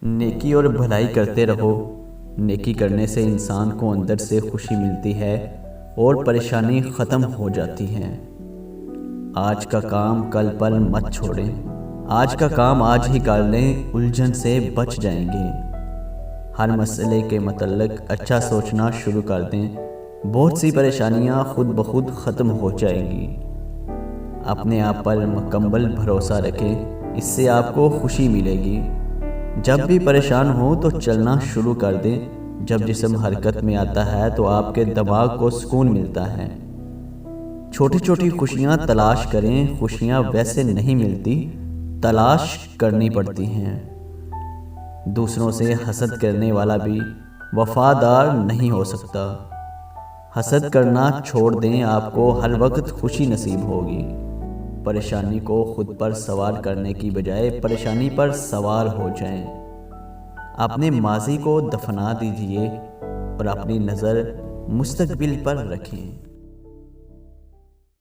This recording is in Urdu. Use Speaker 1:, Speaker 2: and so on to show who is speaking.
Speaker 1: نیکی اور بھلائی کرتے رہو۔ نیکی کرنے سے انسان کو اندر سے خوشی ملتی ہے اور پریشانی ختم ہو جاتی ہے۔ آج کا کام کل پر مت چھوڑیں، آج کا کام آج ہی کر لیں، الجھن سے بچ جائیں گے۔ ہر مسئلے کے متعلق اچھا سوچنا شروع کر دیں، بہت سی پریشانیاں خود بخود ختم ہو جائیں گی۔ اپنے آپ پر مکمل بھروسہ رکھیں، اس سے آپ کو خوشی ملے گی۔ جب بھی پریشان ہو تو چلنا شروع کر دیں۔ جب جسم حرکت میں آتا ہے تو آپ کے دماغ کو سکون ملتا ہے۔ چھوٹی چھوٹی خوشیاں تلاش کریں، خوشیاں ویسے نہیں ملتی، تلاش کرنی پڑتی ہیں۔ دوسروں سے حسد کرنے والا بھی وفادار نہیں ہو سکتا۔ حسد کرنا چھوڑ دیں، آپ کو ہر وقت خوشی نصیب ہوگی۔ پریشانی کو خود پر سوار کرنے کی بجائے پریشانی پر سوار ہو جائیں۔ اپنے ماضی کو دفنا دیجئے اور اپنی نظر مستقبل پر رکھیں۔